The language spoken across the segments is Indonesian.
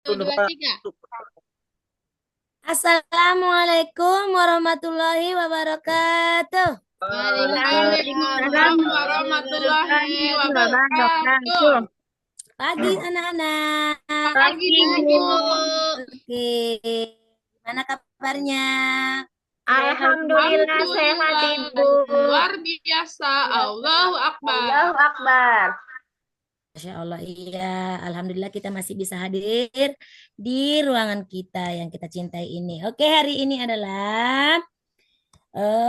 Dua, tiga. Assalamualaikum warahmatullahi wabarakatuh. Waalaikumsalam Waalaikumsalam warahmatullahi warahmatullahi wabarakatuh. wabarakatuh. Pagi anak-anak. Pagi, Pagi, Bu. Bu. Oke, gimana kabarnya? Alhamdulillah sehat, Alhamdulillah, Ibu. luar biasa. Allahu Akbar. Allahu Akbar. Masya Allah, iya. Alhamdulillah kita masih bisa hadir di ruangan kita yang kita cintai ini. Oke, hari ini adalah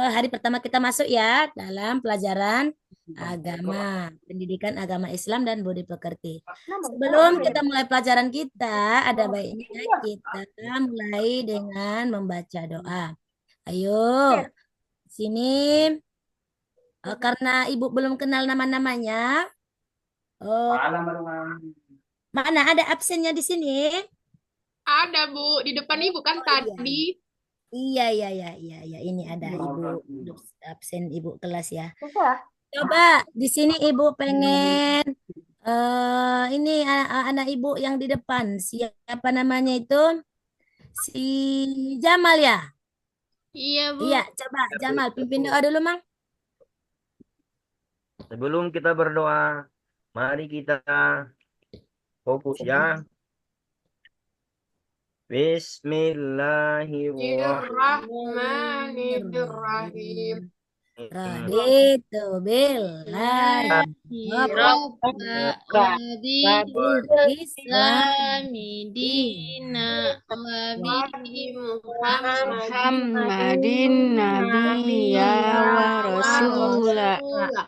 hari pertama kita masuk ya dalam pelajaran agama, pendidikan agama Islam dan budi pekerti. Sebelum kita mulai pelajaran kita, ada baiknya kita mulai dengan membaca doa. Ayo, sini. Karena ibu belum kenal nama-namanya, oh, mana ada absennya di sini? Ada, Bu. Di depan Ibu kan Oh iya, tadi. iya, iya, iya, iya, iya. Ini ada ibu absen ibu kelas ya. Coba di sini ibu pengen ini anak ibu yang di depan siapa namanya itu? Si Jamal ya? Iya, Bu. Iya, coba Jamal pimpin doa dulu, Mang. Sebelum kita berdoa, mari kita fokus ya. Bismillahirrahmanirrahim. Bismillahirrahmanirrahim. Raditu billahi Rabbil Rabbil Islam Islami dina dina wa bi Muhammadin nabiyya wa rasula. Rasulullah.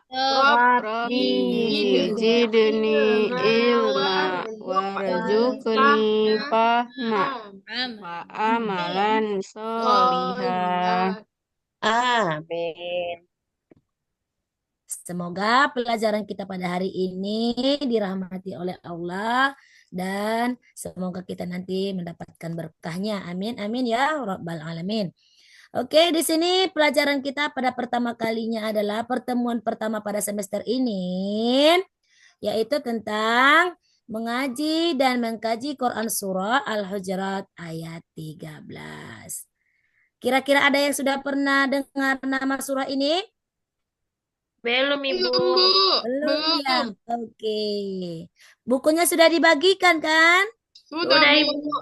Rabbi zidni ilma warzuqni fahma wa amalan solihah. Amin. Semoga pelajaran kita pada hari ini dirahmati oleh Allah dan semoga kita nanti mendapatkan berkahnya. Amin, amin ya Rabbal Alamin. Oke, di sini pelajaran kita pada pertama kalinya adalah pertemuan pertama pada semester ini, yaitu tentang mengaji dan mengkaji Quran Surah Al-Hujurat ayat 13. Kira-kira ada yang sudah pernah dengar nama surah ini? Belum, Ibu. Belum, Bu. Belum ya? Belum. Oke. Bukunya sudah dibagikan kan? Sudah, Udah, Bu. Ibu.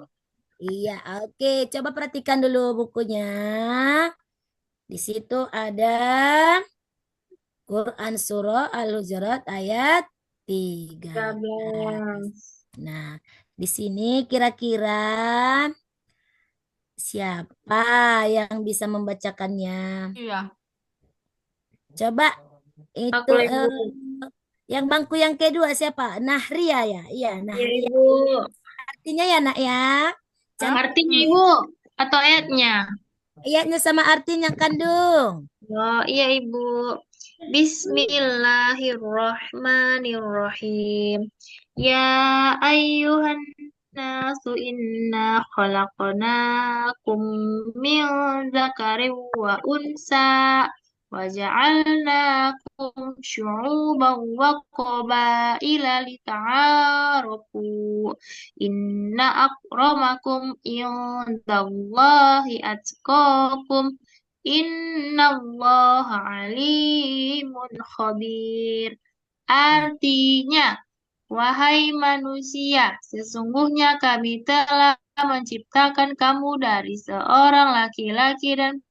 Iya, oke. Coba perhatikan dulu bukunya. Di situ ada Quran Surah Al-Hujurat ayat 13. 13. Nah, di sini kira-kira siapa yang bisa membacakannya? Iya. Coba Aku, itu Ibu. yang bangku yang kedua siapa? Nahria ya? Iya, Ya, Nahria. Ibu. Artinya ya, Nak ya. Artinya, Catat. Ibu. Atau ayatnya? Ayatnya sama artinya kandung. Oh, iya, Ibu. Bismillahirrahmanirrahim. Ya ayyuhan nasu inna khalaqnakum min dzakarin wa unsa wa ja'alnakum syu'uban wa qabaila lita'arafu. Inna akramakum indallahi atqakum. Innallaha alimun khabir. Artinya, wahai manusia, sesungguhnya kami telah menciptakan kamu dari seorang laki-laki dan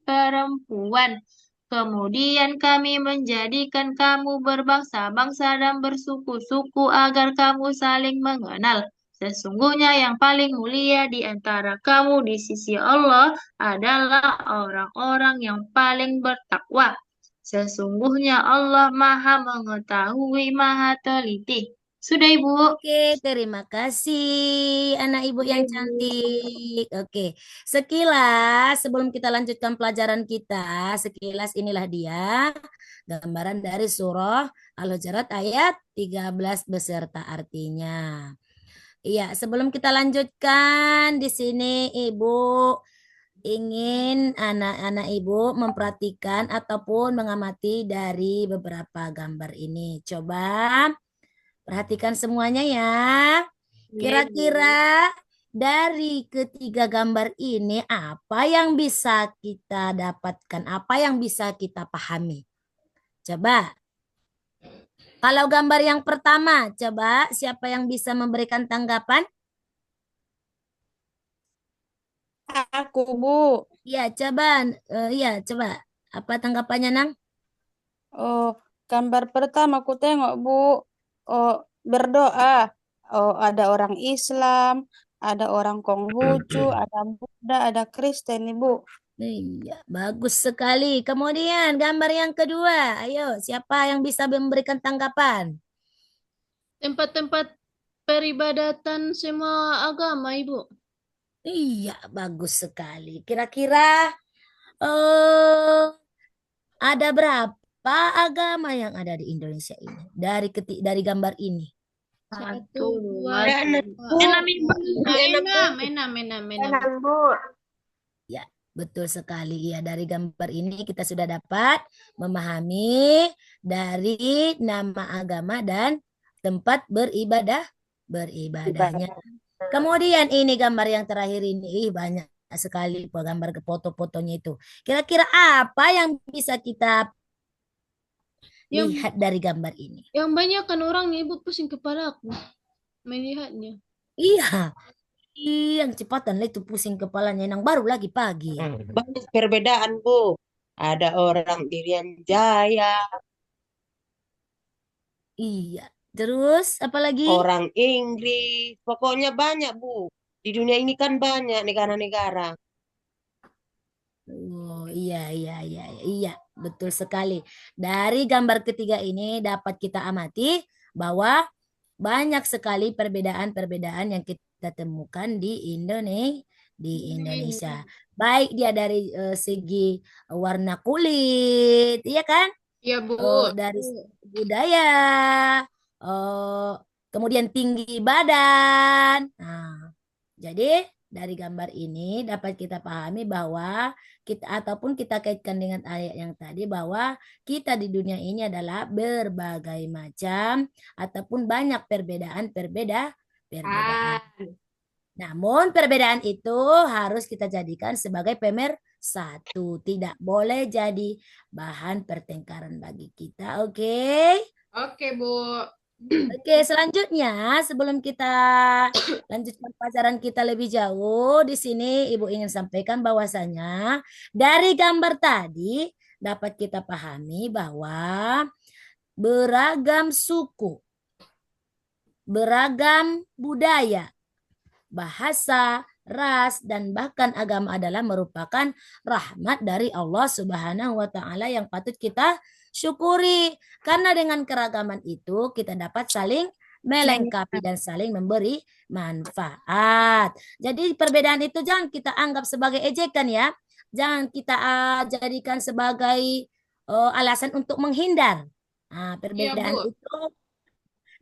perempuan. Kemudian kami menjadikan kamu berbangsa-bangsa dan bersuku-suku agar kamu saling mengenal. Sesungguhnya yang paling mulia di antara kamu di sisi Allah adalah orang-orang yang paling bertakwa. Sesungguhnya Allah Maha Mengetahui, Maha Teliti. Sudah, Ibu. Oke, terima kasih anak ibu Sudah, yang Ibu. cantik. Oke, sekilas sebelum kita lanjutkan pelajaran kita, sekilas inilah dia gambaran dari surah Al-Hujurat ayat 13 beserta artinya. Iya, sebelum kita lanjutkan di sini Ibu ingin anak-anak Ibu memperhatikan ataupun mengamati dari beberapa gambar ini. Coba perhatikan semuanya ya. Kira-kira dari ketiga gambar ini apa yang bisa kita dapatkan? Apa yang bisa kita pahami? Coba. Kalau gambar yang pertama, coba siapa yang bisa memberikan tanggapan? Aku, Bu. Ya, coba. Ya, coba. Apa tanggapannya, Nang? Oh, gambar pertama aku tengok, Bu. Oh, berdoa. Oh, ada orang Islam, ada orang Konghucu, ada Buddha, ada Kristen, Ibu. Iya, bagus sekali. Kemudian gambar yang kedua. Ayo, siapa yang bisa memberikan tanggapan? Tempat-tempat peribadatan semua agama, Ibu. Iya, bagus sekali. Kira-kira ada berapa agama yang ada di Indonesia ini? Dari gambar ini. 1, 2, dua, tiga, enam, enam. Ya, betul sekali. Ya, dari gambar ini kita sudah dapat memahami dari nama agama dan tempat beribadahnya. Kemudian ini gambar yang terakhir ini, banyak sekali gambar ke foto-fotonya itu. Kira-kira apa yang bisa kita Yang lihat dari gambar ini? yang banyak kan orangnya, Ibu, pusing kepala aku melihatnya. Iya, yang cepatan lah itu pusing kepalanya. Yang baru lagi pagi. Banyak perbedaan, Bu. Ada orang Irian Jaya, Iya. Terus apalagi? orang Inggris. Pokoknya banyak, Bu. Di dunia ini kan banyak negara-negara. Oh, iya, betul sekali. Dari gambar ketiga ini dapat kita amati bahwa banyak sekali perbedaan-perbedaan yang kita temukan di Indonesia. Baik dia dari segi warna kulit, iya kan? Iya, Bu. Dari segi budaya, kemudian tinggi badan. Nah, jadi dari gambar ini dapat kita pahami bahwa kita kaitkan dengan ayat yang tadi bahwa kita di dunia ini adalah berbagai macam ataupun banyak perbedaan. Namun perbedaan itu harus kita jadikan sebagai pemersatu, tidak boleh jadi bahan pertengkaran bagi kita. Oke? Oke, Bu. Oke, selanjutnya sebelum kita lanjutkan pelajaran kita lebih jauh, di sini Ibu ingin sampaikan bahwasanya dari gambar tadi dapat kita pahami bahwa beragam suku, beragam budaya, bahasa, ras, dan bahkan agama adalah merupakan rahmat dari Allah Subhanahu wa Ta'ala yang patut kita syukuri. Karena dengan keragaman itu kita dapat saling melengkapi dan saling memberi manfaat. Jadi perbedaan itu jangan kita anggap sebagai ejekan ya. Jangan kita jadikan sebagai alasan untuk menghindar. Nah, perbedaan Bu. itu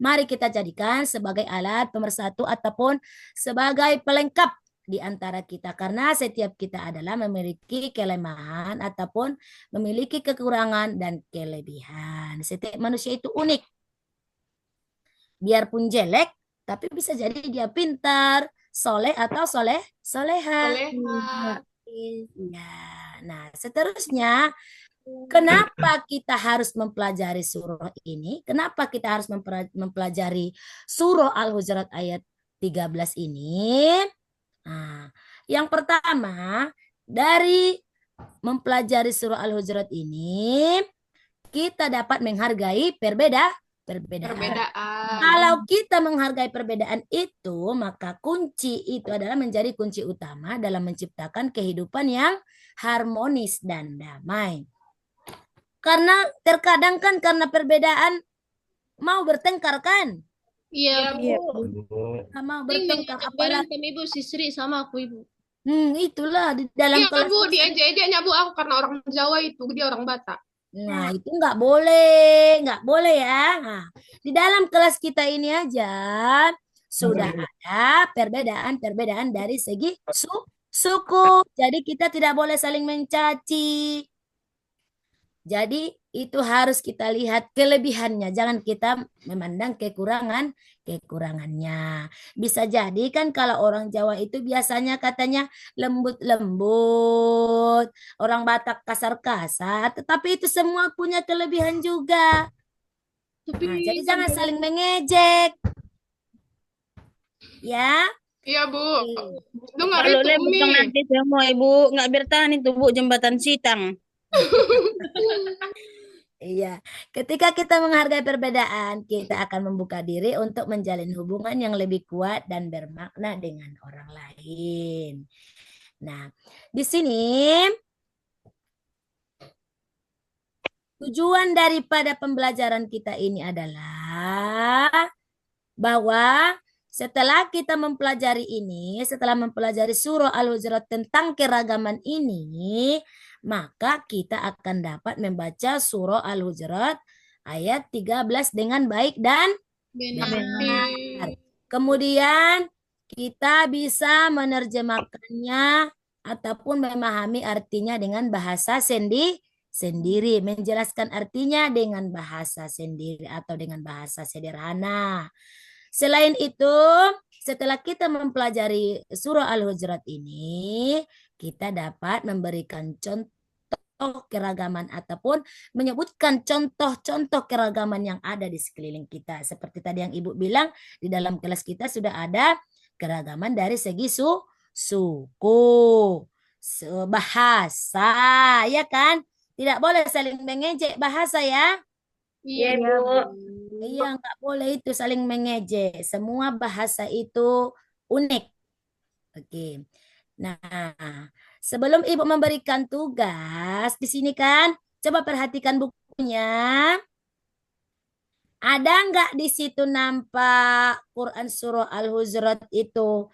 mari kita jadikan sebagai alat pemersatu ataupun sebagai pelengkap di antara kita. Karena setiap kita adalah memiliki kelemahan ataupun memiliki kekurangan dan kelebihan. Setiap manusia itu unik. Biarpun jelek, tapi bisa jadi dia pintar, soleh atau soleha. Soleha. Ya, nah seterusnya, kenapa kita harus mempelajari surah ini? Kenapa kita harus mempelajari surah Al-Hujurat ayat 13 ini? Nah, yang pertama, dari mempelajari surah Al-Hujurat ini, kita dapat menghargai perbedaan. Kalau kita menghargai perbedaan itu, maka kunci itu adalah menjadi kunci utama dalam menciptakan kehidupan yang harmonis dan damai. Karena terkadang kan karena perbedaan mau bertengkar kan? Iya, Bu. Mau bertengkar apalagi kami Ibu Sisri sama aku, Ibu. Itulah di dalam Iya, kelas. Bu, diajak-ajaknya Bu aku karena orang Jawa itu, dia orang Batak. Nah, itu nggak boleh ya. Nah, di dalam kelas kita ini aja sudah ada perbedaan dari segi suku. Jadi kita tidak boleh saling mencaci. Jadi itu harus kita lihat kelebihannya. Jangan kita memandang kekurangannya. Bisa jadi kan kalau orang Jawa itu biasanya katanya lembut-lembut, orang Batak kasar-kasar, tetapi itu semua punya kelebihan juga. Tapi Nah, jadi jangan saling mengejek. Ya. Iya, Bu. Oke. Dengar Kalau itu, lembut Umi. yang nanti semua Ibu nggak bertahan itu Bu jembatan Sitang. Iya, ketika kita menghargai perbedaan, kita akan membuka diri untuk menjalin hubungan yang lebih kuat dan bermakna dengan orang lain. Nah, di sini tujuan daripada pembelajaran kita ini adalah bahwa setelah kita mempelajari ini, setelah mempelajari surah Al-Hujurat tentang keragaman ini, maka kita akan dapat membaca surah Al-Hujurat ayat 13 dengan baik dan benar. Kemudian kita bisa menerjemahkannya ataupun memahami artinya dengan bahasa sendiri, menjelaskan artinya dengan bahasa sendiri atau dengan bahasa sederhana. Selain itu, setelah kita mempelajari surah Al-Hujurat ini, kita dapat memberikan contoh keragaman ataupun menyebutkan contoh-contoh keragaman yang ada di sekeliling kita. Seperti tadi yang Ibu bilang, di dalam kelas kita sudah ada keragaman dari segi suku, bahasa, ya kan? Tidak boleh saling mengejek bahasa ya. Iya, Bu. Iya, nggak boleh itu saling mengejek. Semua bahasa itu unik. Oke. Nah, sebelum Ibu memberikan tugas di sini kan, coba perhatikan bukunya. Ada nggak di situ nampak Quran Surah Al-Hujurat itu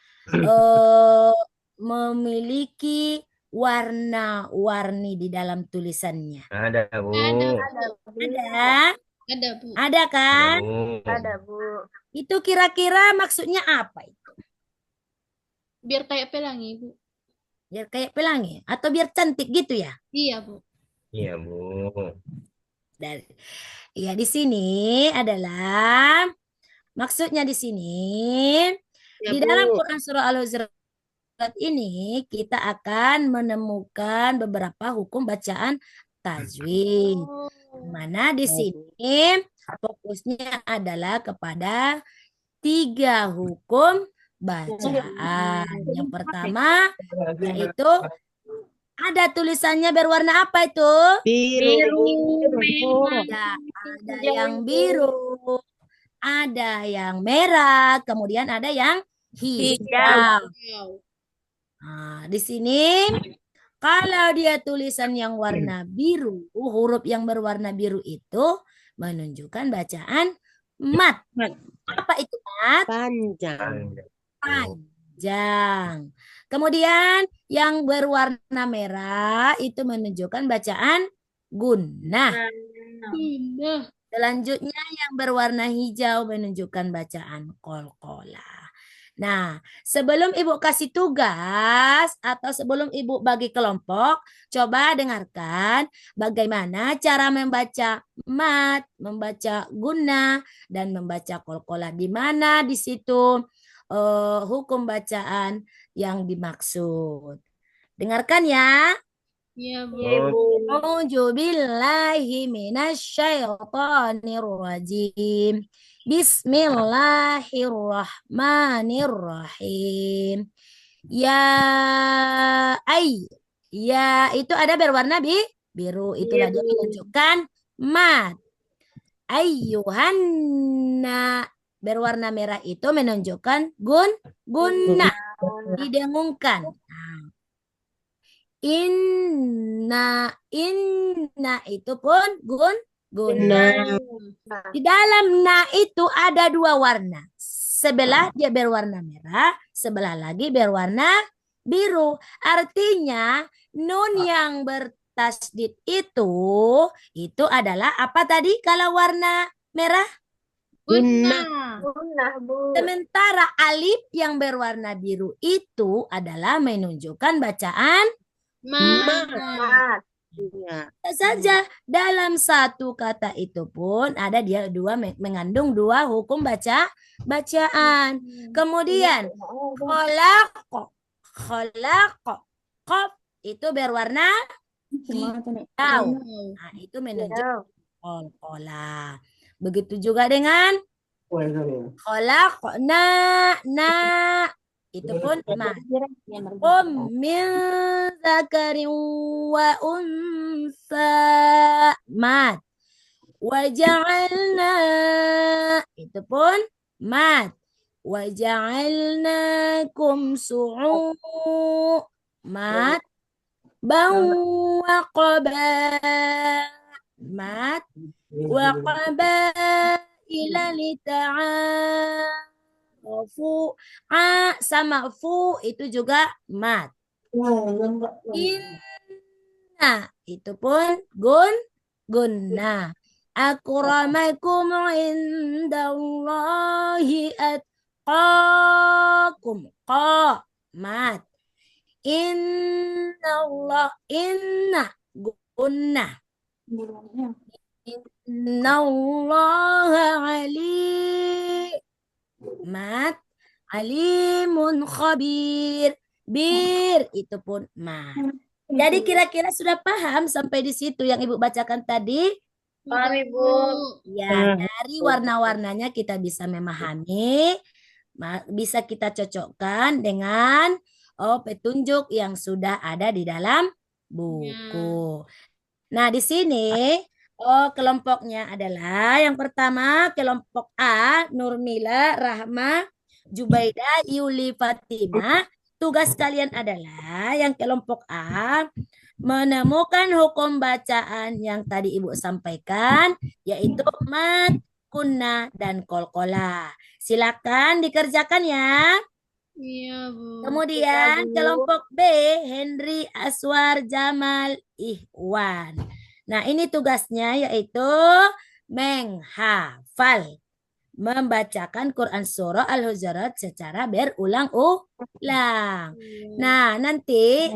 memiliki warna-warni di dalam tulisannya? Ada, Bu. Ada? Ada, Bu. Ada kan? Ada, Bu. Itu kira-kira maksudnya apa itu? Biar kayak pelangi, Bu. Biar kayak pelangi atau biar cantik gitu ya? Iya, Bu. Iya, Bu. Dari ya di sini adalah maksudnya di sini Ya, di Bu. dalam Quran Surah Al-Hujurat ini kita akan menemukan beberapa hukum bacaan tajwid. Mana di sini fokusnya adalah kepada 3 hukum bacaan. Yang pertama yaitu ada tulisannya berwarna apa itu? Biru. Ya, ada yang biru, ada yang merah, kemudian ada yang hijau. Nah, di sini kalau dia tulisan yang warna biru, huruf yang berwarna biru itu menunjukkan bacaan mat. Apa itu mat? Panjang. Panjang. Kemudian yang berwarna merah itu menunjukkan bacaan gunnah. Indah. Selanjutnya yang berwarna hijau menunjukkan bacaan qalqalah. Nah, sebelum Ibu kasih tugas atau sebelum Ibu bagi kelompok, coba dengarkan bagaimana cara membaca mat, membaca gunnah, dan membaca qalqalah. Di mana di situ hukum bacaan yang dimaksud. Dengarkan ya. Iya, Bu. A'udzu billahi minasyaitonir rajim. Bismillahirrahmanirrahim. Ya itu ada berwarna biru. Itulah dia menunjukkan mat. Ayyuhanna berwarna merah itu menunjukkan gunnah. Didengungkan. Inna itu pun gunnah. Di dalam na itu ada 2 warna. Sebelah dia berwarna merah, sebelah lagi berwarna biru. Artinya nun yang bertasdid itu adalah apa tadi kalau warna merah? Gunnah. Sementara alif yang berwarna biru itu adalah menunjukkan bacaan Mat. Iya. Bisa saja dalam satu kata itu pun ada dia mengandung dua hukum bacaan. Kemudian kholaqo, kholaqo, qaf itu berwarna hijau. Nah, itu menunjukkan qalqalah. Begitu juga dengan khalaqna, na itu pun mat. Min dzakarin wa unsa, mat. Waja'alna itu pun mat. Waja'alnakum mat. Bau wa mat. Wa qabaila lita'arafu. Sama fu itu juga mat. Inna itu pun gunna. Akramakum indallahi atqakum. Qa mat. Inna gunna. Inna Allah mat. Alimun khabir. Bir itu pun mat. Jadi kira-kira sudah paham sampai di situ yang Ibu bacakan tadi? Paham, Ibu. Ya, dari warna-warnanya kita bisa memahami, bisa kita cocokkan dengan petunjuk yang sudah ada di dalam buku. Nah, di sini kelompoknya adalah yang pertama kelompok A, Nurmila, Rahma, Jubaidah, Yuli, Fatimah. Tugas kalian adalah yang kelompok A menemukan hukum bacaan yang tadi Ibu sampaikan, yaitu mat, kunna, dan kolkola. Silakan dikerjakan ya. Iya, Bu. Kemudian kelompok B, Henry, Aswar, Jamal, Ihwan. Nah, ini tugasnya yaitu menghafal, membacakan Quran Surah Al-Hujurat secara berulang-ulang. Nah, nanti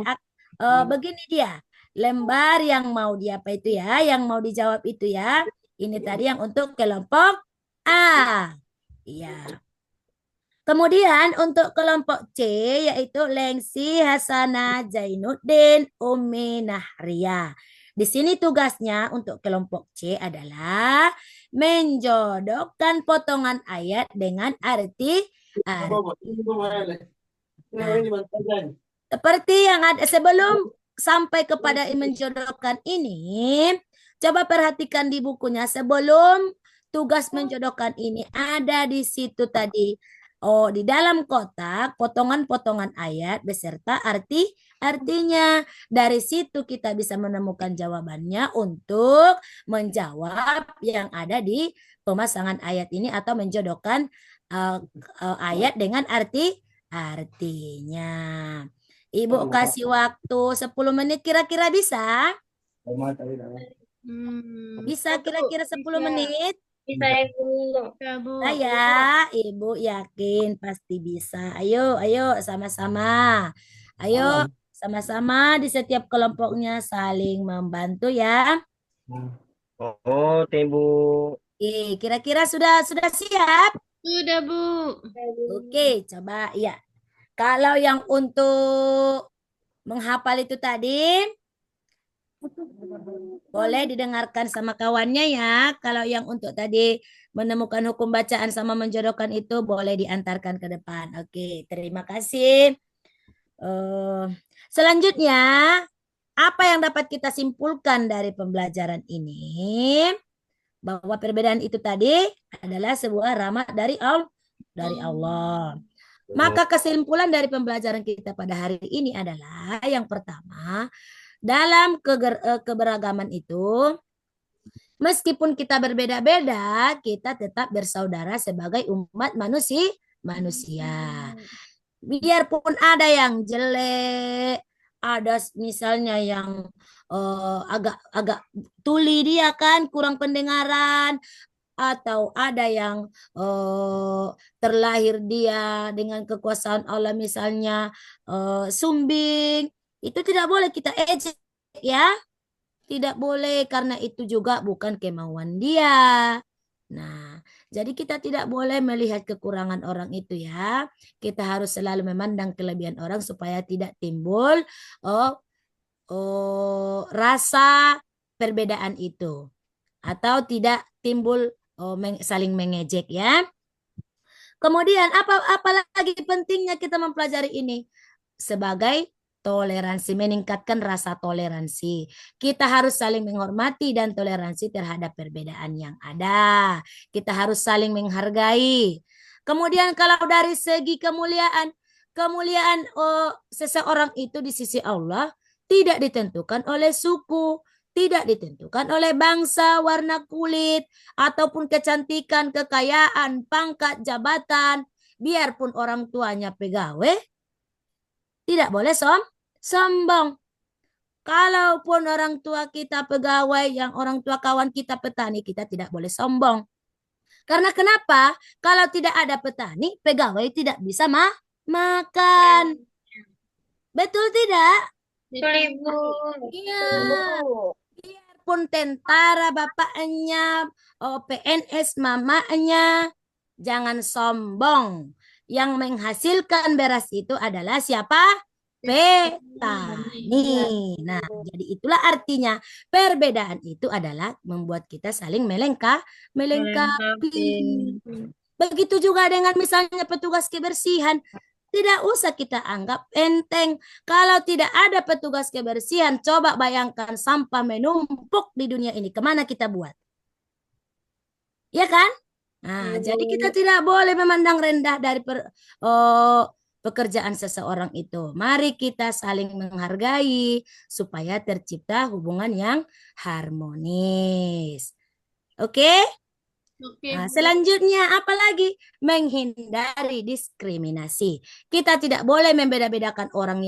begini dia, lembar yang mau apa itu ya, yang mau dijawab itu ya. Ini tadi yang untuk kelompok A. Iya. Kemudian untuk kelompok C yaitu Lengsi, Hasanah, Zainuddin, Umi, Nahria. Di sini tugasnya untuk kelompok C adalah menjodohkan potongan ayat dengan arti. Nah, seperti yang ada sebelum sampai kepada menjodohkan ini, coba perhatikan di bukunya sebelum tugas menjodohkan ini ada di situ tadi. Oh, di dalam kotak potongan-potongan ayat beserta artinya. Dari situ kita bisa menemukan jawabannya untuk menjawab yang ada di pemasangan ayat ini atau menjodohkan ayat dengan artinya. Ibu kasih waktu 10 menit kira-kira bisa? Bisa kira-kira 10 menit? Bisa, Ibu. Bisa, Bu. Saya, Ibu yakin pasti bisa. Ayo sama-sama. Ayo sama-sama di setiap kelompoknya saling membantu ya. Oh, Ibu. Kira-kira sudah siap? Sudah, Bu. Oke, coba ya. Kalau yang untuk menghafal itu tadi boleh didengarkan sama kawannya ya. Kalau yang untuk tadi menemukan hukum bacaan sama menjodohkan itu boleh diantarkan ke depan. Oke, terima kasih. Selanjutnya, apa yang dapat kita simpulkan dari pembelajaran ini? Bahwa perbedaan itu tadi adalah sebuah rahmat dari Allah. Maka kesimpulan dari pembelajaran kita pada hari ini adalah yang pertama, dalam keberagaman itu, meskipun kita berbeda-beda, kita tetap bersaudara sebagai umat manusia. Biarpun ada yang jelek, ada misalnya yang agak tuli dia kan, kurang pendengaran, atau ada yang terlahir dia dengan kekuasaan Allah misalnya sumbing, itu tidak boleh kita ejek ya. Tidak boleh karena itu juga bukan kemauan dia. Nah, jadi kita tidak boleh melihat kekurangan orang itu ya. Kita harus selalu memandang kelebihan orang supaya tidak timbul oh, rasa perbedaan itu atau tidak timbul saling mengejek ya. Kemudian apalagi pentingnya kita mempelajari ini sebagai toleransi, meningkatkan rasa toleransi. Kita harus saling menghormati dan toleransi terhadap perbedaan yang ada. Kita harus saling menghargai. Kemudian kalau dari segi kemuliaan, seseorang itu di sisi Allah tidak ditentukan oleh suku, tidak ditentukan oleh bangsa, warna kulit, ataupun kecantikan, kekayaan, pangkat, jabatan. Biarpun orang tuanya pegawai, tidak boleh sombong. Kalaupun orang tua kita pegawai, yang orang tua kawan kita petani, kita tidak boleh sombong. Karena kenapa? Kalau tidak ada petani, pegawai tidak bisa makan. Betul tidak? Betul, Ibu. Iya. Biarpun tentara bapaknya, PNS mamanya, jangan sombong. Yang menghasilkan beras itu adalah siapa? Petani. Nah, jadi itulah artinya perbedaan itu adalah membuat kita saling melengkapi. Begitu juga dengan misalnya petugas kebersihan. Tidak usah kita anggap enteng. Kalau tidak ada petugas kebersihan, coba bayangkan sampah menumpuk di dunia ini. Kemana kita buat? Ya kan? Nah, jadi kita tidak boleh memandang rendah dari pekerjaan seseorang itu. Mari kita saling menghargai supaya tercipta hubungan yang harmonis. Oke? Oke, Nah, Bu. selanjutnya apa lagi? Menghindari diskriminasi. Kita tidak boleh membeda-bedakan orang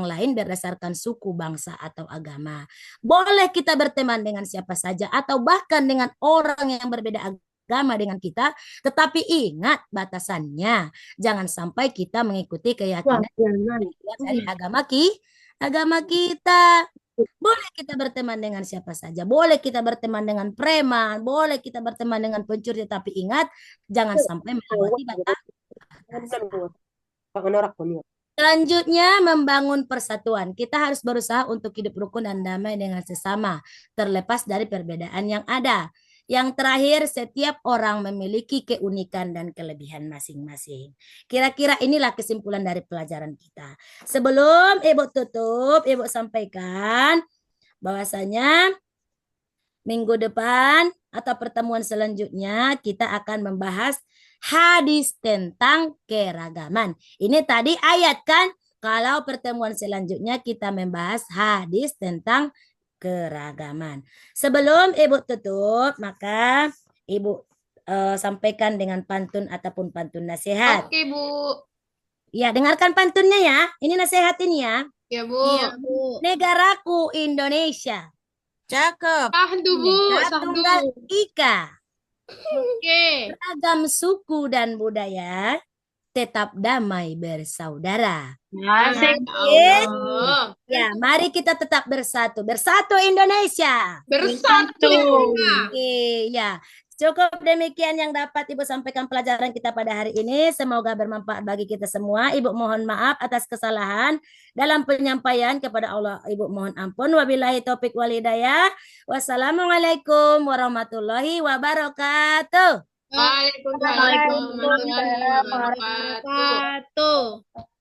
lain berdasarkan suku, bangsa, atau agama. Boleh kita berteman dengan siapa saja atau bahkan dengan orang yang berbeda agama dengan kita, tetapi ingat batasannya. Jangan sampai kita mengikuti keyakinan dari agama kita. Boleh kita berteman dengan siapa saja. Boleh kita berteman dengan preman. Boleh kita berteman dengan pencuri. Tapi ingat, jangan sampai melewati batas. Selanjutnya, membangun persatuan. Kita harus berusaha untuk hidup rukun dan damai dengan sesama, terlepas dari perbedaan yang ada. Yang terakhir, setiap orang memiliki keunikan dan kelebihan masing-masing. Kira-kira inilah kesimpulan dari pelajaran kita. Sebelum Ibu tutup, Ibu sampaikan bahwasanya minggu depan atau pertemuan selanjutnya kita akan membahas hadis tentang keragaman. Ini tadi ayat kan? Kalau pertemuan selanjutnya kita membahas hadis tentang keragaman. Sebelum Ibu tutup, maka Ibu sampaikan dengan pantun ataupun pantun nasihat. Oke, Bu. Ya, dengarkan pantunnya ya. Ini nasihat ini ya. Ya, Bu. Iya, Bu. Negaraku Indonesia. Cakep. Sahdu, Bu. Bineka Sahdu. Tunggal Ika. Oke. Beragam suku dan budaya tetap damai bersaudara. Asik. Ya Allah. Ya, mari kita tetap bersatu. Bersatu Indonesia. Bersatu. Oke, ya. Cukup demikian yang dapat Ibu sampaikan pelajaran kita pada hari ini. Semoga bermanfaat bagi kita semua. Ibu mohon maaf atas kesalahan dalam penyampaian kepada Allah. Ibu mohon ampun. Wabillahi taufik wal hidayah. Wassalamualaikum warahmatullahi wabarakatuh. Waalaikumsalam warahmatullahi wabarakatuh.